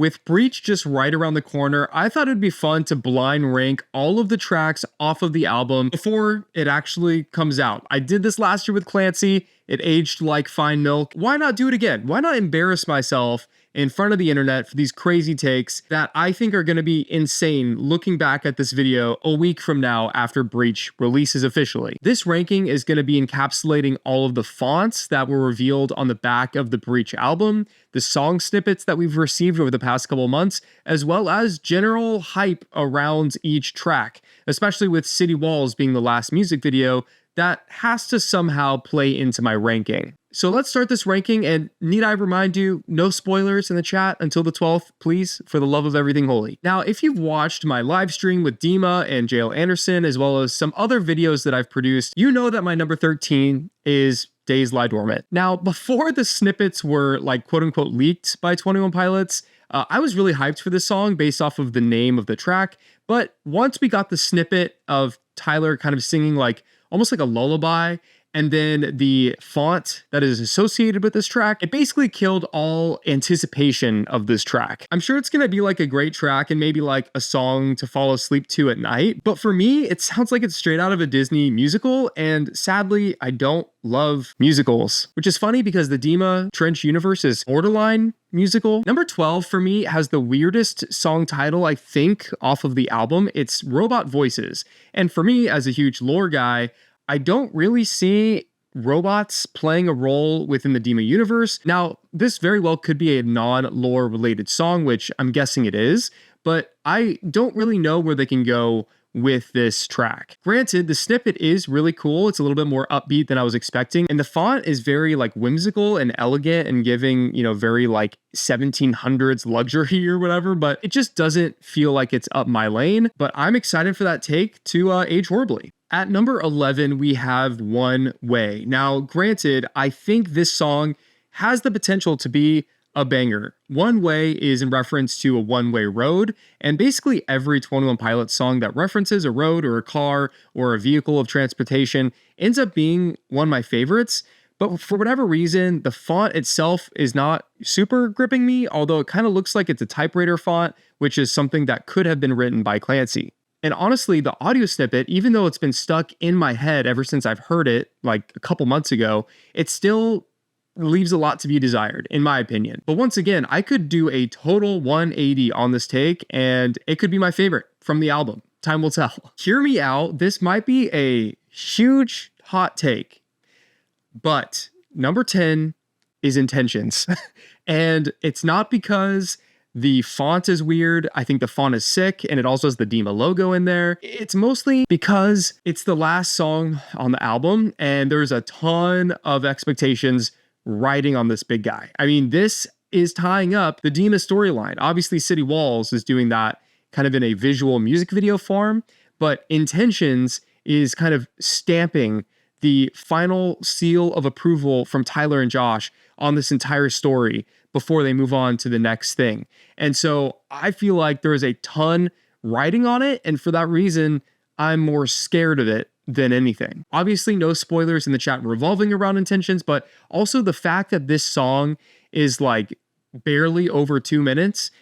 With Breach just right around the corner, I thought it'd be fun to blind rank all of the tracks off of the album before it actually comes out. I did this last year with Clancy. It aged like fine milk. Why not do it again? Why not embarrass myself in front of the internet for these crazy takes that I think are going to be insane looking back at this video a week from now after Breach releases officially. This ranking is going to be encapsulating all of the fonts that were revealed on the back of the Breach album, the song snippets that we've received over the past couple months, as well as general hype around each track, especially with City Walls being the last music video that has to somehow play into my ranking. So let's start this ranking, and need I remind you, no spoilers in the chat until the 12th, please, for the love of everything holy. Now, if you've watched my live stream with Dima and JL Anderson, as well as some other videos that I've produced, you know that my number 13 is Days Lie Dormant. Now, before the snippets were like quote unquote leaked by 21 Pilots, I was really hyped for this song based off of the name of the track, but once we got the snippet of Tyler kind of singing like almost like a lullaby, and then the font that is associated with this track, it basically killed all anticipation of this track. I'm sure it's gonna be like a great track and maybe like a song to fall asleep to at night, but for me, it sounds like it's straight out of a Disney musical, and sadly, I don't love musicals, which is funny because the Dima Trench universe is borderline musical. Number 12 for me has the weirdest song title, I think, off of the album. It's Robot Voices. And for me, as a huge lore guy, I don't really see robots playing a role within the Dima universe. Now, this very well could be a non-lore related song, which I'm guessing it is, but I don't really know where they can go with this track. Granted, the snippet is really cool. It's a little bit more upbeat than I was expecting. And the font is very like whimsical and elegant and giving, you know, very like 1700s luxury or whatever, but it just doesn't feel like it's up my lane. But I'm excited for that take to age horribly. At number 11, we have One Way. Now, granted, I think this song has the potential to be a banger. One Way is in reference to a one-way road, and basically every 21 Pilots song that references a road or a car or a vehicle of transportation ends up being one of my favorites. But for whatever reason, the font itself is not super gripping me, although it kind of looks like it's a typewriter font, which is something that could have been written by Clancy. And honestly, the audio snippet, even though it's been stuck in my head ever since I've heard it like a couple months ago, it still leaves a lot to be desired, in my opinion. But once again, I could do a total 180 on this take, and it could be my favorite from the album. Time will tell. Hear me out. This might be a huge hot take, but number 10 is Intentions. And it's not because the font is weird. I think the font is sick, and it also has the Dima logo in there. It's mostly because it's the last song on the album, and there's a ton of expectations riding on this big guy. I mean, this is tying up the Dima storyline. Obviously, City Walls is doing that kind of in a visual music video form, but Intentions is kind of stamping the final seal of approval from Tyler and Josh on this entire story before they move on to the next thing. And so I feel like there is a ton riding on it, and for that reason, I'm more scared of it than anything. Obviously, no spoilers in the chat revolving around Intentions, but also the fact that this song is like barely over 2 minutes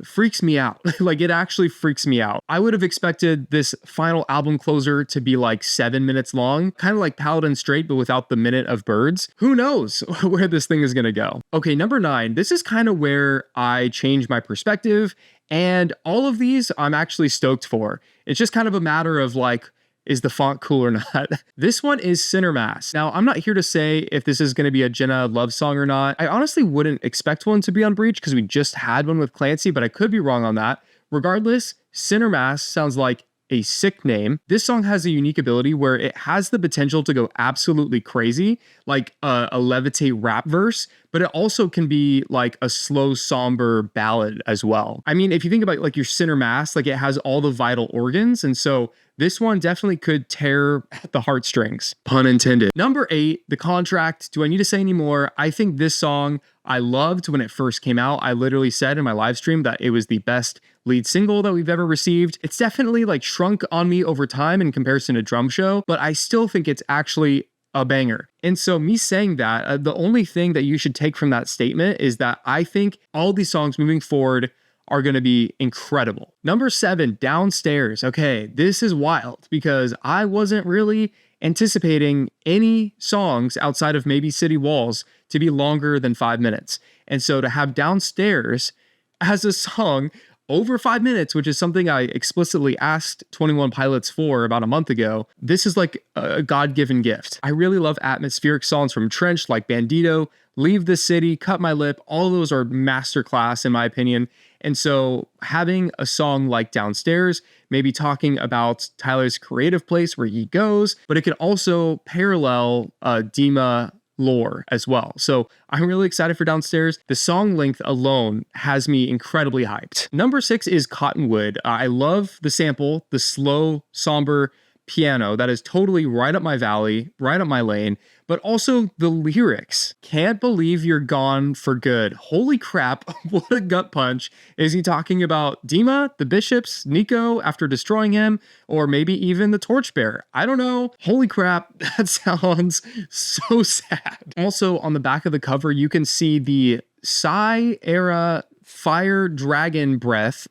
freaks me out. Like, it actually freaks me out. I would have expected this final album closer to be like 7 minutes long, kind of like Paladin Straight, but without the minute of birds. Who knows where this thing is gonna go? Okay, number 9. This is kind of where I change my perspective, and all of these I'm actually stoked for. It's just kind of a matter of like, is the font cool or not? This one is Sinner Mass. Now, I'm not here to say if this is going to be a Jenna love song or not. I honestly wouldn't expect one to be on Breach because we just had one with Clancy, but I could be wrong on that. Regardless, Sinner Mass sounds like a sick name. This song has a unique ability where it has the potential to go absolutely crazy, like a levitate rap verse, but it also can be like a slow, somber ballad as well. I mean, if you think about like your Sinner Mass, like it has all the vital organs, and so this one definitely could tear at the heartstrings, pun intended. Number 8, The Contract. Do I need to say any more? I think this song I loved when it first came out. I literally said in my live stream that it was the best lead single that we've ever received. It's definitely like shrunk on me over time in comparison to Drum Show, but I still think it's actually a banger. And so me saying that, the only thing that you should take from that statement is that I think all these songs moving forward are going to be incredible. Number 7, Downstairs. Okay, this is wild because I wasn't really anticipating any songs outside of maybe City Walls to be longer than 5 minutes. And so to have Downstairs as a song over 5 minutes, which is something I explicitly asked 21 Pilots for about a month ago, this is like a God-given gift. I really love atmospheric songs from Trench like Bandito, Leave the City, Cut My Lip. All of those are masterclass in my opinion. And so having a song like Downstairs, maybe talking about Tyler's creative place where he goes, but it could also parallel Dima lore as well. So I'm really excited for Downstairs. The song length alone has me incredibly hyped. Number 6 is Cottonwood. I love the sample, the slow, somber piano. That is totally right up my valley, right up my lane, but also the lyrics. Can't believe you're gone for good. Holy crap, what a gut punch. Is he talking about Dima, the bishops, Nico after destroying him, or maybe even the torchbearer? I don't know. Holy crap, that sounds so sad. Also, on the back of the cover, you can see the Psy era fire dragon breath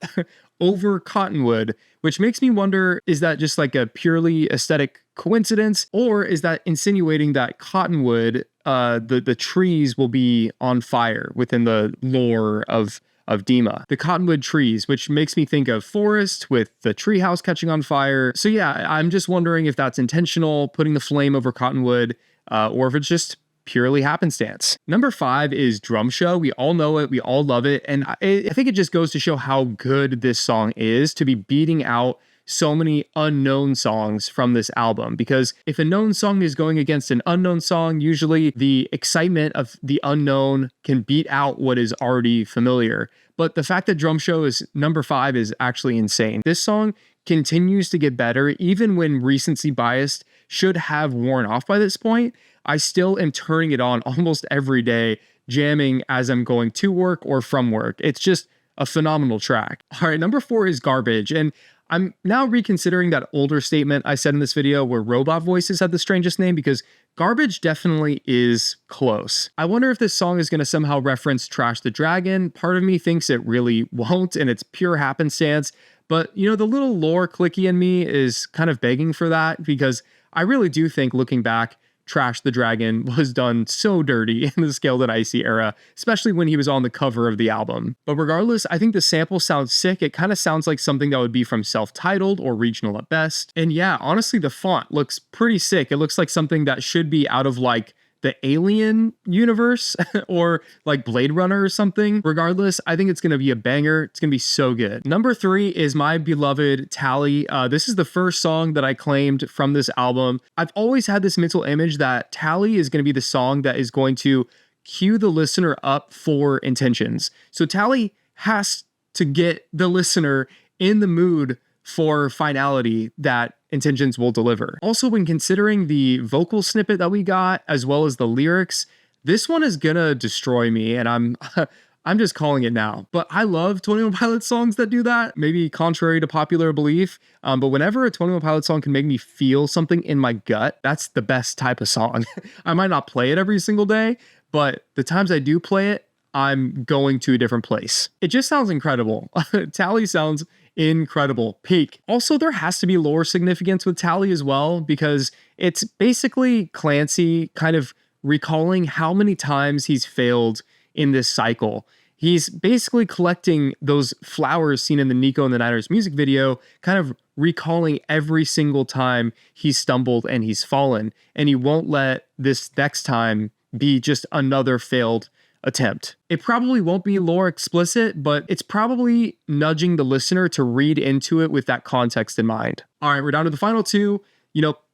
over Cottonwood, which makes me wonder, is that just like a purely aesthetic coincidence, or is that insinuating that Cottonwood, the trees will be on fire within the lore of Dima? The Cottonwood trees, which makes me think of forest with the treehouse catching on fire. So yeah, I'm just wondering if that's intentional, putting the flame over Cottonwood, or if it's just purely happenstance. Number 5 is Drum Show. We all know it. We all love it. And I think it just goes to show how good this song is to be beating out so many unknown songs from this album. Because if a known song is going against an unknown song, usually the excitement of the unknown can beat out what is already familiar. But the fact that Drum Show is number 5 is actually insane. This song continues to get better, even when recency bias should have worn off by this point. I still am turning it on almost every day, jamming as I'm going to work or from work. It's just a phenomenal track. All right, number 4 is Garbage. And I'm now reconsidering that older statement I said in this video where Robot Voices had the strangest name, because Garbage definitely is close. I wonder if this song is going to somehow reference Trash the Dragon. Part of me thinks it really won't, and it's pure happenstance. But, you know, the little lore clicky in me is kind of begging for that, because I really do think, looking back, Trash the Dragon was done so dirty in the Scaled and Icy era, especially when he was on the cover of the album. But regardless, I think the sample sounds sick. It kind of sounds like something that would be from Self-Titled or Regional at best. And yeah, honestly, the font looks pretty sick. It looks like something that should be out of like the Alien universe or like Blade Runner or something. Regardless, I think it's going to be a banger. It's going to be so good. Number 3 is my beloved Tally. This is the first song that I claimed from this album. I've always had this mental image that Tally is going to be the song that is going to cue the listener up for Intentions. So Tally has to get the listener in the mood for finality that Intentions will deliver. Also, when considering the vocal snippet that we got, as well as the lyrics, this one is gonna destroy me, and I'm just calling it now. But I love 21 Pilots songs that do that, maybe contrary to popular belief. But whenever a 21 Pilots song can make me feel something in my gut, that's the best type of song. I might not play it every single day, but the times I do play it, I'm going to a different place. It just sounds incredible. Tally sounds incredible. Peak. Also, there has to be lore significance with Tally as well, because it's basically Clancy kind of recalling how many times he's failed in this cycle. He's basically collecting those flowers seen in the Nico and the Niners music video, kind of recalling every single time he's stumbled and he's fallen, and he won't let this next time be just another failed attempt. It probably won't be lore explicit, but it's probably nudging the listener to read into it with that context in mind. All right, we're down to the final 2.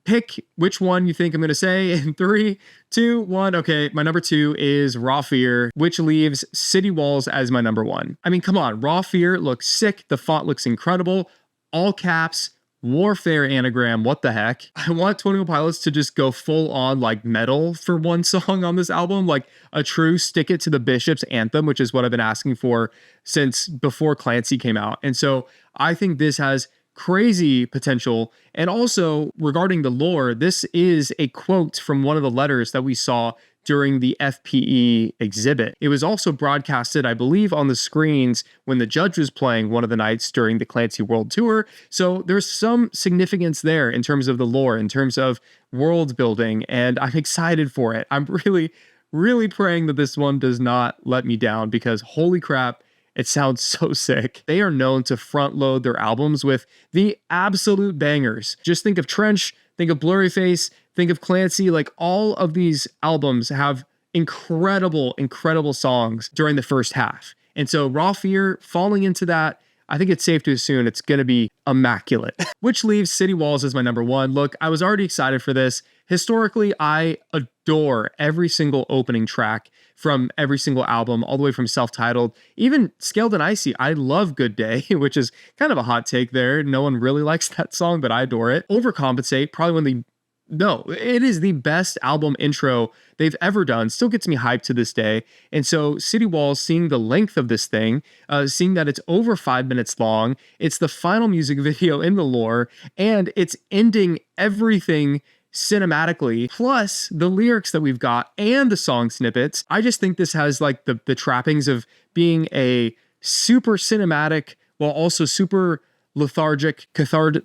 Pick which one you think I'm going to say in 3, 2, 1. Okay, my number 2 is Raw Fear, which leaves City Walls as my number 1. I mean, come on, Raw Fear looks sick. The font looks incredible. All caps, Warfare anagram, what the heck? I want 21 Pilots to just go full on like metal for one song on this album, like a true stick it to the Bishops anthem, which is what I've been asking for since before Clancy came out. And so I think this has crazy potential. And also regarding the lore, this is a quote from one of the letters that we saw during the FPE exhibit. It was also broadcasted, I believe, on the screens when the judge was playing one of the nights during the Clancy World Tour. So there's some significance there in terms of the lore, in terms of world building, and I'm excited for it. I'm really praying that this one does not let me down, because holy crap, it sounds so sick. They are known to front load their albums with the absolute bangers. Just think of Trench, think of Blurry Face, think of Clancy. Like, all of these albums have incredible songs during the first half. And so Raw Fear falling into that, I think it's safe to assume it's going to be immaculate. Which leaves City Walls as my number one. Look, I was already excited for this. Historically, I adore every single opening track from every single album, all the way from self-titled, even Scaled and Icy. I love Good Day, which is kind of a hot take there. No one really likes that song, but I adore it. Overcompensate, probably one of the No, it is the best album intro they've ever done. Still gets me hyped to this day. And so City Walls, seeing the length of this thing, seeing that it's over 5 minutes long, it's the final music video in the lore, and it's ending everything cinematically, plus the lyrics that we've got and the song snippets. I just think this has like the trappings of being a super cinematic while also super lethargic, cathartic,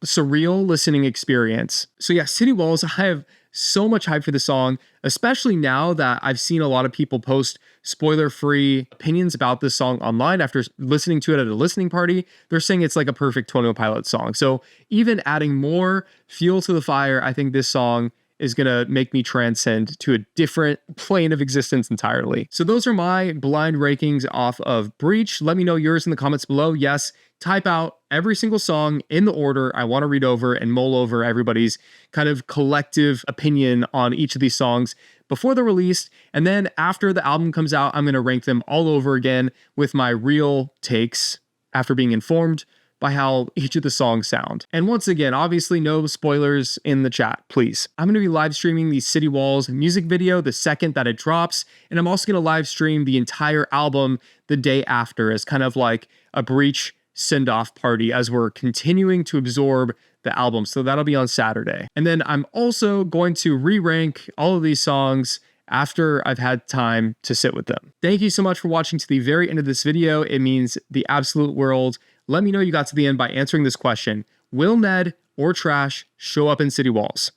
surreal listening experience. So yeah, City Walls, I have so much hype for the song, especially now that I've seen a lot of people post spoiler-free opinions about this song online after listening to it at a listening party. They're saying it's like a perfect 21 Pilots song. So even adding more fuel to the fire, I think this song is going to make me transcend to a different plane of existence entirely. So those are my blind rankings off of Breach. Let me know yours in the comments below. Yes, type out every single song in the order I want to read over and mull over everybody's kind of collective opinion on each of these songs before they're released. And then after the album comes out, I'm going to rank them all over again with my real takes after being informed by how each of the songs sound. And once again, obviously no spoilers in the chat, please. I'm going to be live streaming the City Walls music video the second that it drops, and I'm also going to live stream the entire album the day after as kind of like a Breach send-off party as we're continuing to absorb the album. So that'll be on Saturday. And then I'm also going to re-rank all of these songs after I've had time to sit with them. Thank you so much for watching to the very end of this video. It means the absolute world. Let me know you got to the end by answering this question. Will Ned or Trash show up in City Walls?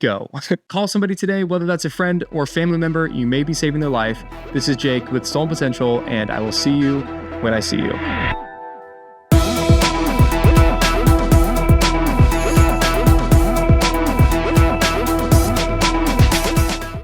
Go. Call somebody today, whether that's a friend or family member. You may be saving their life. This is Jake with Stolen Potential, and I will see you when I see you.